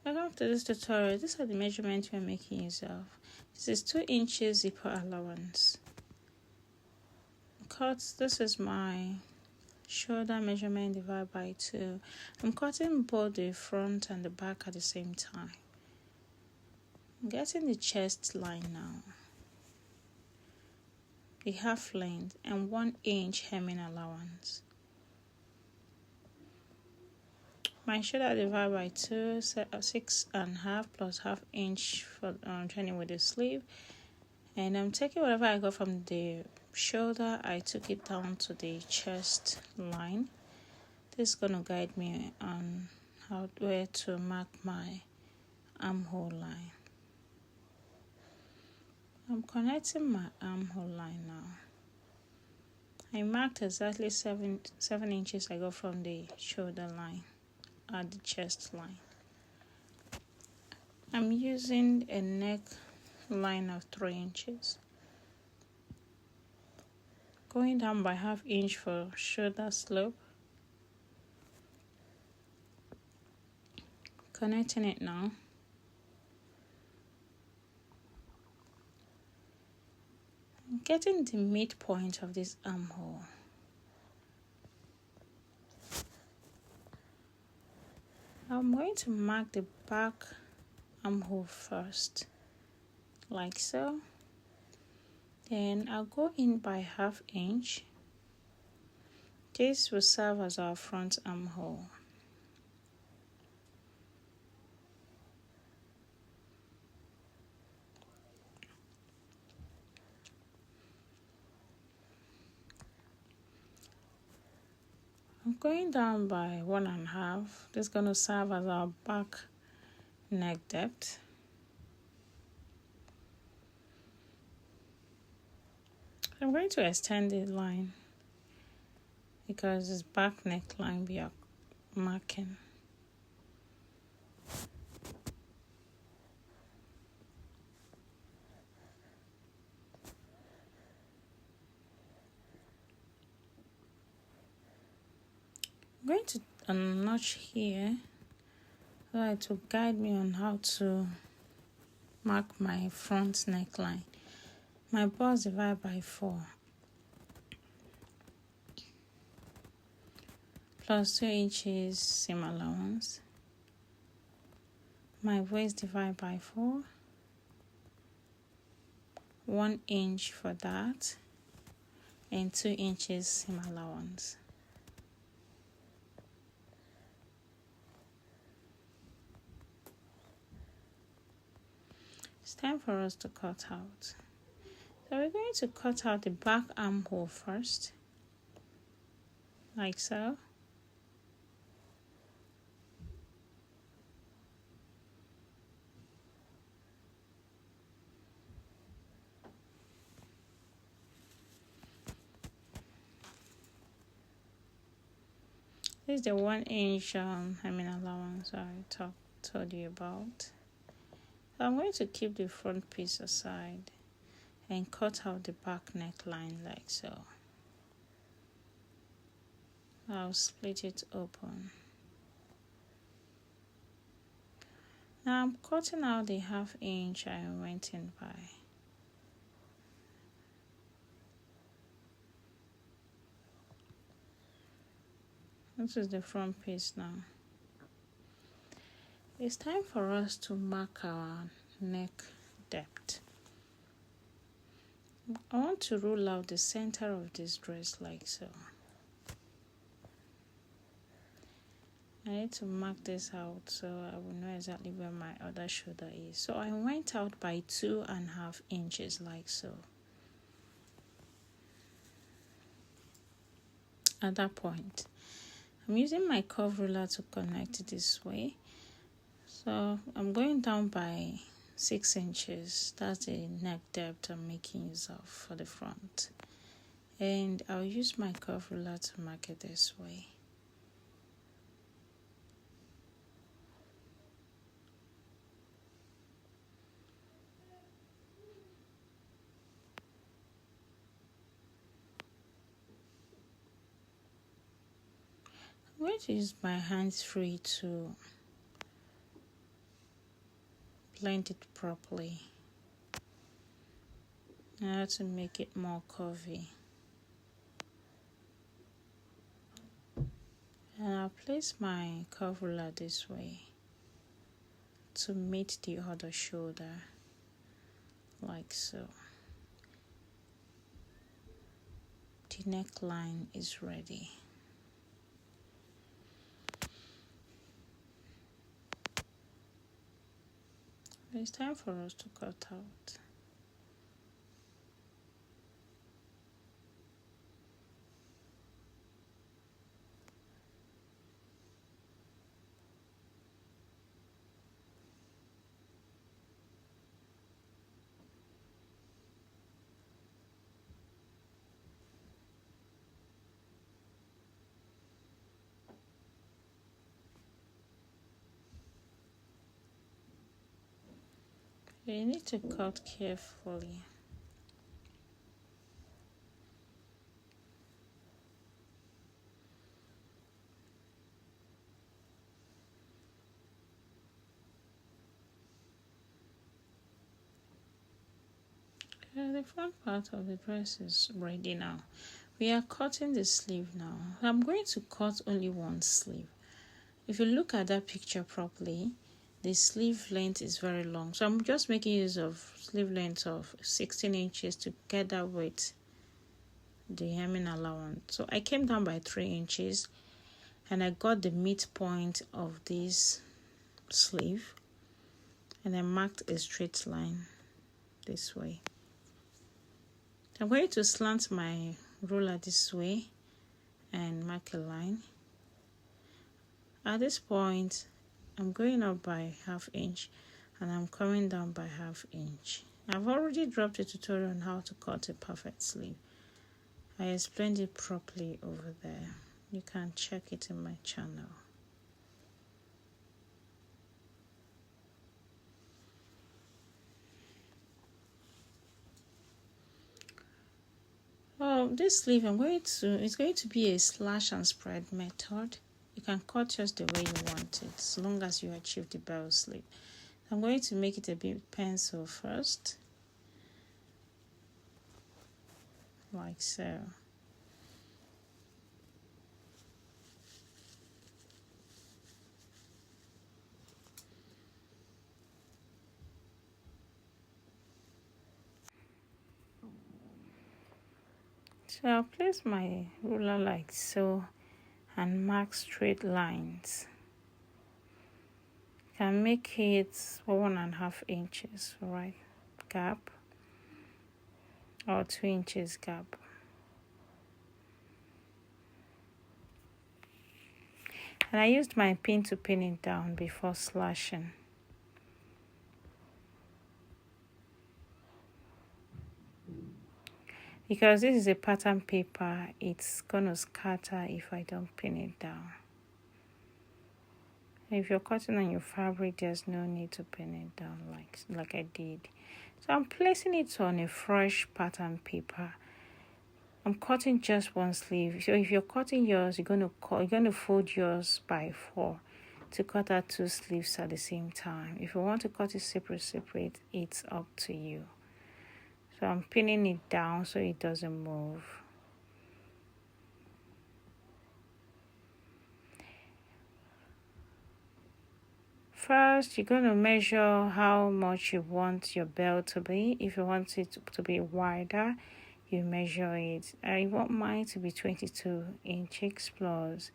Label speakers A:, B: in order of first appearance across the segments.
A: Welcome to this tutorial. These are the measurements we're making use of. This is 2 inches zipper allowance. This is my shoulder measurement divided by 2. I'm cutting both the front and the back at the same time. I'm getting the chest line now, the half length, and 1 inch hemming allowance. My shoulder divided by 2, 6.5 plus half inch for joining with the sleeve. And I'm taking whatever I got from the shoulder, I took it down to the chest line. This is going to guide me on where to mark my armhole line. I'm connecting my armhole line now. I marked exactly 7 inches I got from the shoulder line at the chest line. I'm using a neck line of 3 inches. Going down by half inch for shoulder slope. Connecting it now. I'm getting the midpoint of this armhole. I'm going to mark the back armhole first, like so. Then I'll go in by half inch. This will serve as our front armhole. I'm going down by 1.5. This is going to serve as our back neck depth. I'm going to extend the line because it's back neckline we are marking. I'm going to notch here so it will guide me on how to mark my front neckline. My bust divided by 4 plus 2 inches seam allowance. My waist divided by 4, 1 inch for that, and 2 inches seam allowance. It's time for us to cut out. So we're going to cut out the back armhole first, like so. This is the 1 inch hemming allowance I told you about. So I'm going to keep the front piece aside and cut out the back neckline like so. I'll split it open. Now I'm cutting out the half inch I went in by. This is the front piece now. It's time for us to mark our neck depth. I want to rule out the center of this dress like so. I need to mark this out so I will know exactly where my other shoulder is. So I went out by 2.5 inches like so. At that point, I'm using my curve ruler to connect it this way. So I'm going down by 6 inches. That's the neck depth I'm making use of for the front. And I'll use my curve ruler to mark it this way. I'm going to use my hands free to blend it properly. Now to make it more curvy. And I'll place my curve ruler this way to meet the other shoulder, like so. The neckline is ready. It's time for us to cut out. You need to cut carefully. The front part of the dress is ready now. We are cutting the sleeve now. I'm going to cut only one sleeve. If you look at that picture properly, the sleeve length is very long. So I'm just making use of sleeve length of 16 inches together with the hemming allowance. So I came down by 3 inches and I got the midpoint of this sleeve and I marked a straight line this way. I'm going to slant my ruler this way and mark a line. At this point, I'm going up by ½ inch and I'm coming down by ½ inch. I've already dropped a tutorial on how to cut a perfect sleeve. I explained it properly over there. You can check it in my channel. This sleeve it's going to be a slash and spread method. You can cut just the way you want it, as long as you achieve the bell sleeve. I'm going to make it a bit pencil first, like so. So I'll place my ruler like so and mark straight lines. You can make it 1½ inches, right, gap, or 2 inches gap. And I used my pin to pin it down before slashing. Because this is a pattern paper, it's gonna scatter if I don't pin it down. If you're cutting on your fabric, there's no need to pin it down like I did. So I'm placing it on a fresh pattern paper. I'm cutting just one sleeve. So if you're cutting yours, you're gonna fold yours by 4 to cut out 2 sleeves at the same time. If you want to cut it separate, it's up to you. So I'm pinning it down so it doesn't move. First, you're going to measure how much you want your belt to be. If you want it to be wider, you measure it. I want mine to be 22 inches plus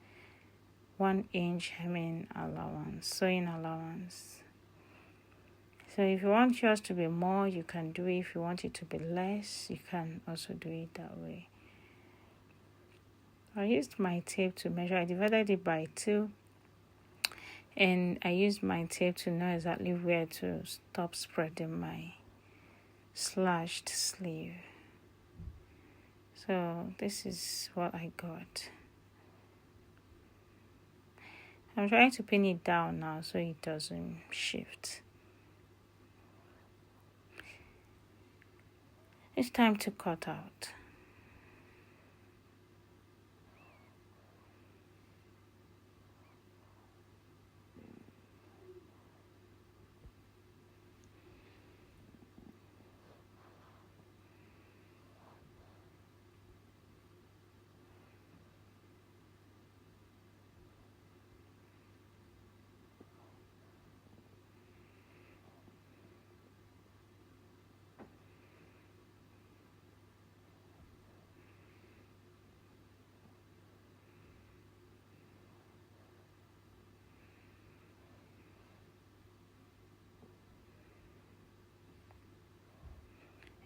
A: 1 inch hemming allowance, sewing allowance. So if you want yours to be more, you can do it. If you want it to be less, you can also do it that way. I used my tape to measure. I divided it by 2. And I used my tape to know exactly where to stop spreading my slashed sleeve. So this is what I got. I'm trying to pin it down now so it doesn't shift. It's time to cut out.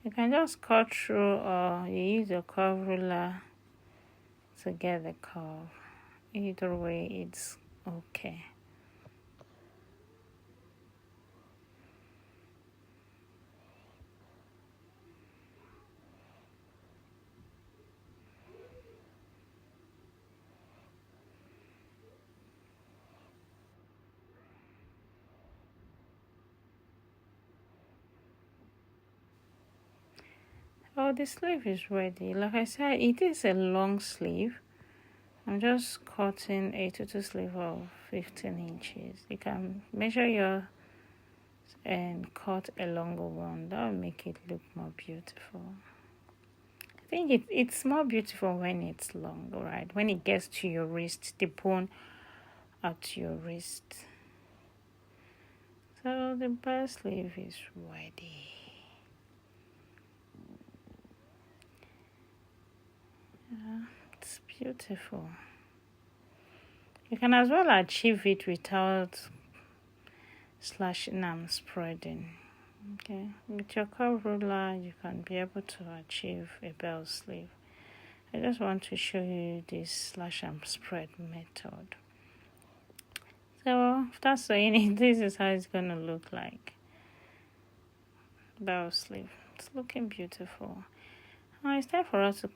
A: You can just cut through, or you use your curve ruler to get the curve. Either way, it's okay. Oh, the sleeve is ready. Like I said, it is a long sleeve. I'm just cutting a total sleeve of 15 inches. You can measure yours and cut a longer one. That will make it look more beautiful. I think it's more beautiful when it's long, right? When it gets to your wrist, the bone at your wrist. So the bell sleeve is ready. It's beautiful. You can as well achieve it without slashing and spreading. Okay, with your curve ruler, you can be able to achieve a bell sleeve. I just want to show you this slash and spread method. So after sewing it, this is how it's gonna look like. Bell sleeve. It's looking beautiful. Now it's time for us to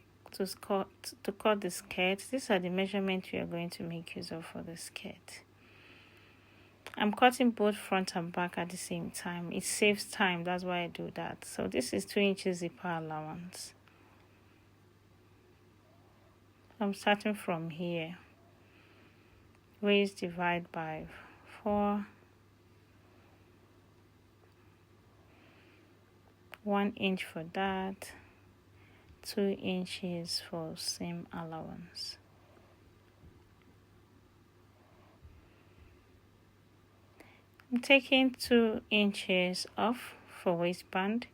A: cut the skirt. These are the measurements we are going to make use of for the skirt. I'm cutting both front and back at the same time. It saves time, that's why I do that. So this is 2 inches zipper allowance. I'm starting from here. Waist divide by 4. 1 inch for that. 2 inches for seam allowance. I'm taking 2 inches off for waistband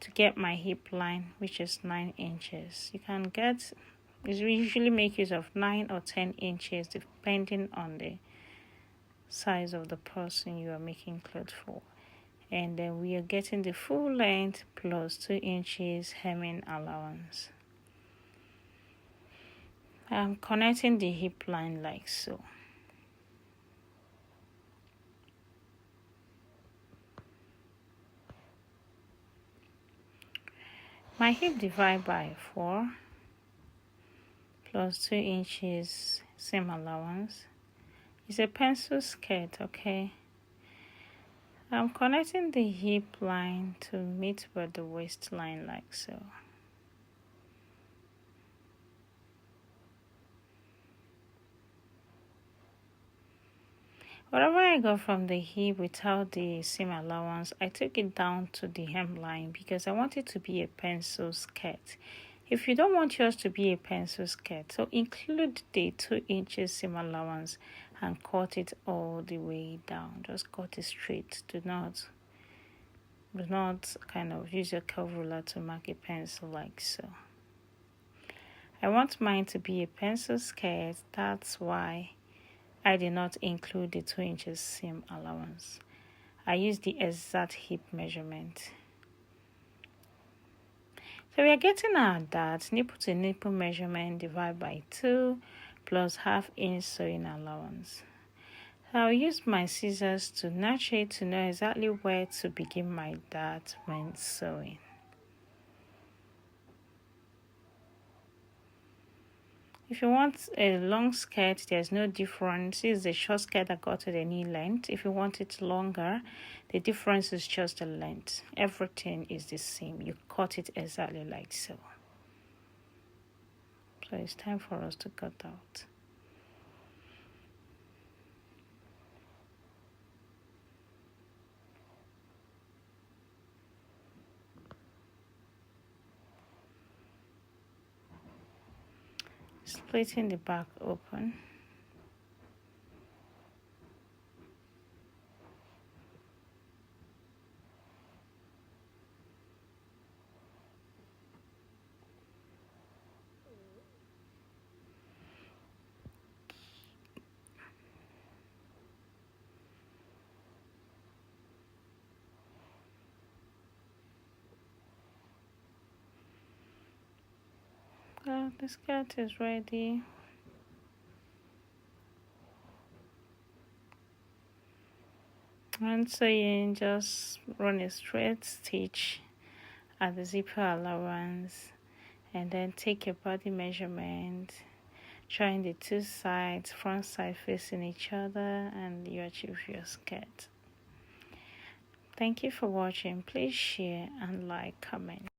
A: to get my hip line, which is 9 inches. You can get, we usually make use of 9 or 10 inches depending on the size of the person you are making clothes for. And then we are getting the full length plus 2 inches hemming allowance. I'm connecting the hip line like so. My hip divide by 4 plus 2 inches seam allowance is a pencil skirt, okay? I'm connecting the hip line to meet with the waistline like so. Whatever I got from the hip without the seam allowance, I took it down to the hemline because I want it to be a pencil skirt. If you don't want yours to be a pencil skirt, so include the 2 inches seam allowance and cut it all the way down. Just cut it straight. Do not kind of use your curve ruler to mark a pencil like so. I want mine to be a pencil skirt. That's why I did not include the 2 inches seam allowance. I used the exact hip measurement. So we are getting our dart, nipple to nipple measurement divided by 2 plus ½ inch sewing allowance. So I'll use my scissors to notch it to know exactly where to begin my dart when sewing. If you want a long skirt, there's no difference. This is a short skirt that got to the knee length. If you want it longer, the difference is just the length. Everything is the same. You cut it exactly like so. So it's time for us to cut out. Splitting the back open. So the skirt is ready. And sewing, just run a straight stitch at the zipper allowance, and then take your body measurement, join the two sides, front side facing each other, and you achieve your skirt. Thank you for watching. Please share and like, comment.